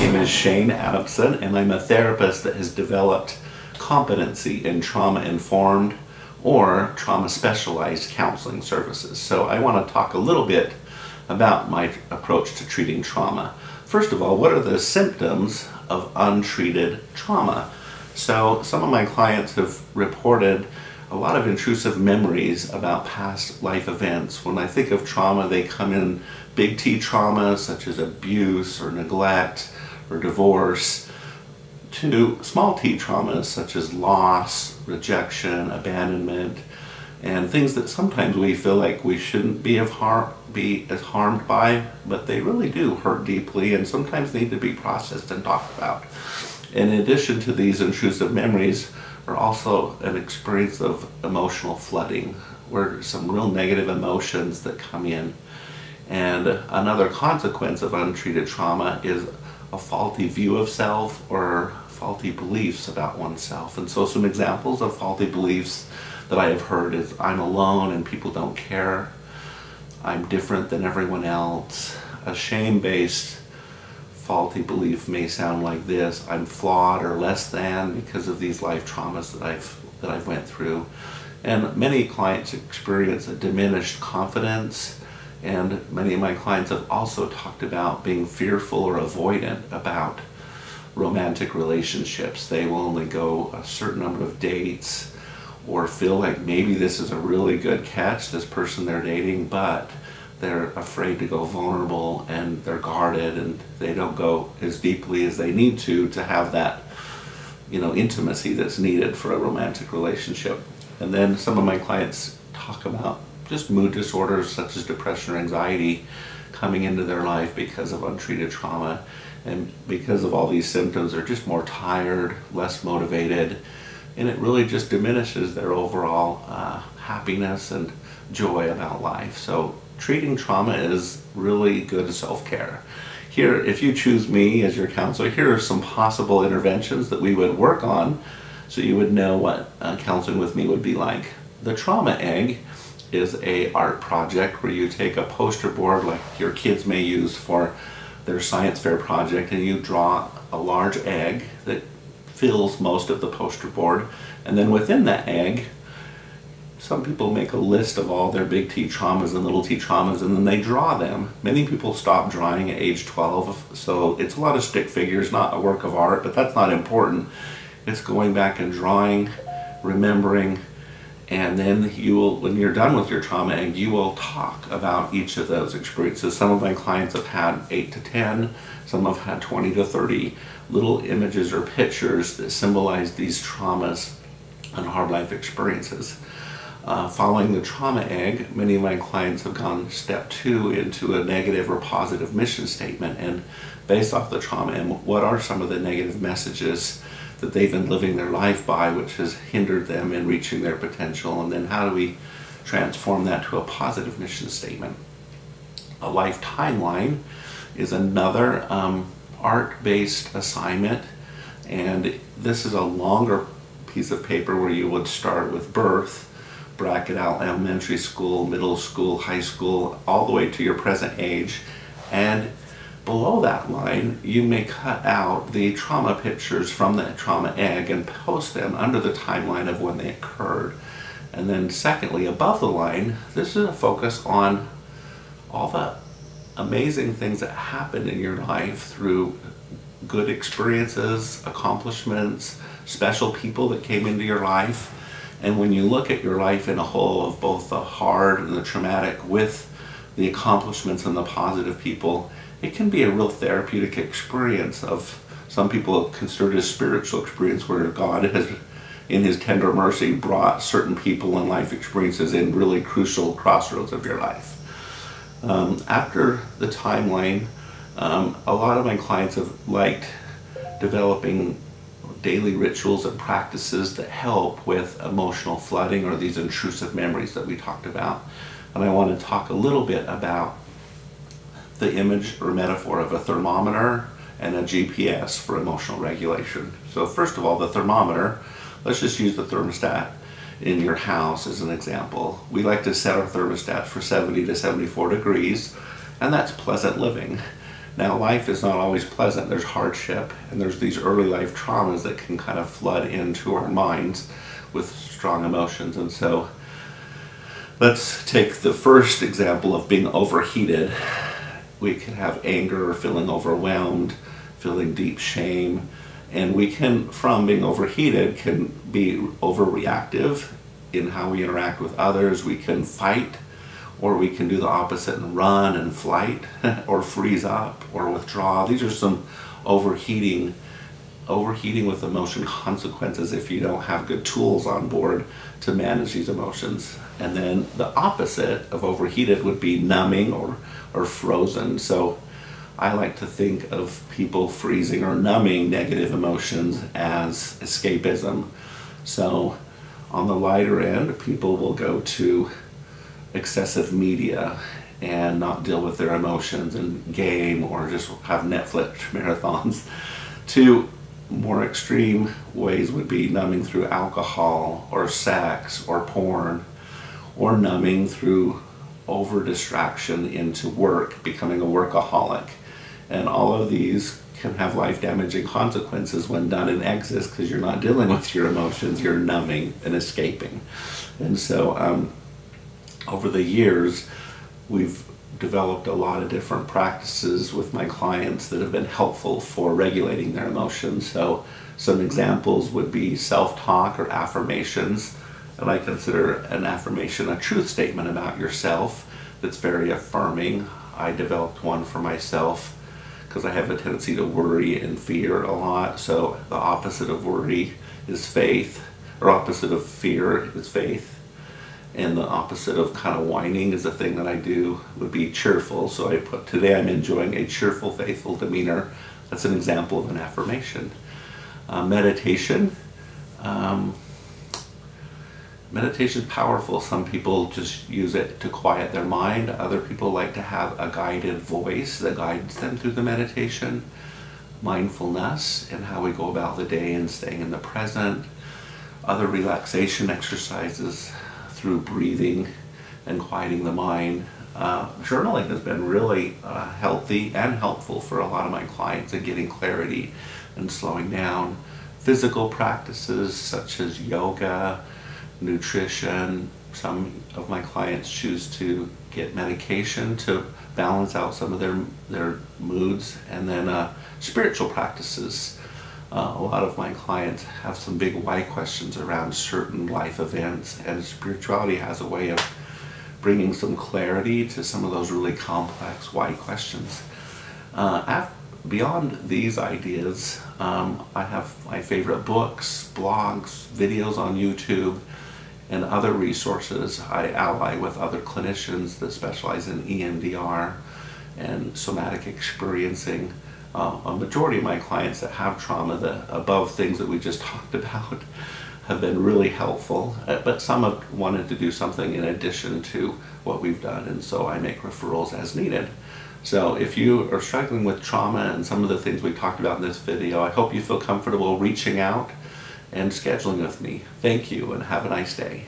name is Shane Adamson, and I'm a therapist that has developed competency in trauma-informed or trauma-specialized counseling services. So I want to talk a little bit about my approach to treating trauma. First of all, what are the symptoms of untreated trauma? So some of my clients have reported a lot of intrusive memories about past life events. When I think of trauma, they come in big T traumas such as abuse or neglect or divorce, to small t traumas such as loss, rejection, abandonment, and things that sometimes we feel like we shouldn't be as harmed by, but they really do hurt deeply and sometimes need to be processed and talked about. In addition to these intrusive memories are also an experience of emotional flooding, where some real negative emotions that come in. And another consequence of untreated trauma is a faulty view of self or faulty beliefs about oneself. And so some examples of faulty beliefs that I have heard is I'm alone and people don't care, I'm different than everyone else. A shame-based faulty belief may sound like this: I'm flawed or less than because of these life traumas that I've went through. And many clients experience a diminished confidence, and many of my clients have also talked about being fearful or avoidant about romantic relationships. They will only go a certain number of dates or feel like maybe this is a really good catch, this person they're dating, but they're afraid to go vulnerable and they're guarded and they don't go as deeply as they need to have that, intimacy that's needed for a romantic relationship. And then some of my clients talk about just mood disorders such as depression or anxiety coming into their life because of untreated trauma. And because of all these symptoms, they're just more tired, less motivated, and it really just diminishes their overall happiness and joy about life. So treating trauma is really good self-care. Here, if you choose me as your counselor, here are some possible interventions that we would work on so you would know what counseling with me would be like. The Trauma Egg is an art project where you take a poster board like your kids may use for their science fair project, and you draw a large egg that fills most of the poster board, and then within that egg some people make a list of all their big T traumas and little t traumas, and then they draw them. Many people stop drawing at age 12, so it's a lot of stick figures, not a work of art, but that's not important. It's going back and drawing, remembering, and then you will, when you're done with your trauma egg, you will talk about each of those experiences. Some of my clients have had 8 to 10, some have had 20 to 30 little images or pictures that symbolize these traumas and hard life experiences. Following the trauma egg, many of my clients have gone step 2 into a negative or positive mission statement, and based off the trauma and what are some of the negative messages that they've been living their life by, which has hindered them in reaching their potential, and then how do we transform that to a positive mission statement. A life timeline is another art-based assignment, and this is a longer piece of paper where you would start with birth, bracket out elementary school, middle school, high school, all the way to your present age, and below that line, you may cut out the trauma pictures from the trauma egg and post them under the timeline of when they occurred. And then secondly, above the line, this is a focus on all the amazing things that happened in your life through good experiences, accomplishments, special people that came into your life. And when you look at your life in a whole of both the hard and the traumatic with the accomplishments and the positive people, it can be a real therapeutic experience. Of some people consider it a spiritual experience where God has, in his tender mercy, brought certain people and life experiences in really crucial crossroads of your life. After the timeline, a lot of my clients have liked developing daily rituals and practices that help with emotional flooding or these intrusive memories that we talked about. And I want to talk a little bit about the image or metaphor of a thermometer and a GPS for emotional regulation. So first of all, the thermometer, let's just use the thermostat in your house as an example. We like to set our thermostat for 70 to 74 degrees, and that's pleasant living. Now, life is not always pleasant. There's hardship, and there's these early life traumas that can kind of flood into our minds with strong emotions. And so let's take the first example of being overheated. We can have anger, feeling overwhelmed, feeling deep shame, and we can, from being overheated, can be overreactive in how we interact with others. We can fight, or we can do the opposite and run and flight, or freeze up, or withdraw. These are some overheating with emotion consequences if you don't have good tools on board to manage these emotions. And then the opposite of overheated would be numbing or frozen. So I like to think of people freezing or numbing negative emotions as escapism. So on the lighter end, people will go to excessive media and not deal with their emotions and game or just have Netflix marathons. To more extreme ways would be numbing through alcohol or sex or porn, or numbing through over distraction into work, becoming a workaholic. And all of these can have life-damaging consequences when done in excess, because you're not dealing with your emotions, you're numbing and escaping. And so over the years, we've developed a lot of different practices with my clients that have been helpful for regulating their emotions. So some examples would be self-talk or affirmations. And I consider an affirmation a truth statement about yourself that's very affirming. I developed one for myself because I have a tendency to worry and fear a lot. So the opposite of worry is faith, or opposite of fear is faith. And the opposite of kind of whining is a thing that I do would be cheerful. So I put, today I'm enjoying a cheerful, faithful demeanor. That's an example of an affirmation. Meditation. Meditation is powerful. Some people just use it to quiet their mind. Other people like to have a guided voice that guides them through the meditation. Mindfulness and how we go about the day and staying in the present. Other relaxation exercises through breathing and quieting the mind. Journaling has been really healthy and helpful for a lot of my clients in getting clarity and slowing down. Physical practices such as yoga, nutrition. Some of my clients choose to get medication to balance out some of their moods. And then spiritual practices. A lot of my clients have some big why questions around certain life events, and spirituality has a way of bringing some clarity to some of those really complex why questions. Beyond these ideas, I have my favorite books, blogs, videos on YouTube, and other resources. I ally with other clinicians that specialize in EMDR and somatic experiencing. A majority of my clients that have trauma, the above things that we just talked about, have been really helpful, but some have wanted to do something in addition to what we've done, and so I make referrals as needed. So if you are struggling with trauma and some of the things we talked about in this video, I hope you feel comfortable reaching out and scheduling with me. Thank you, and have a nice day.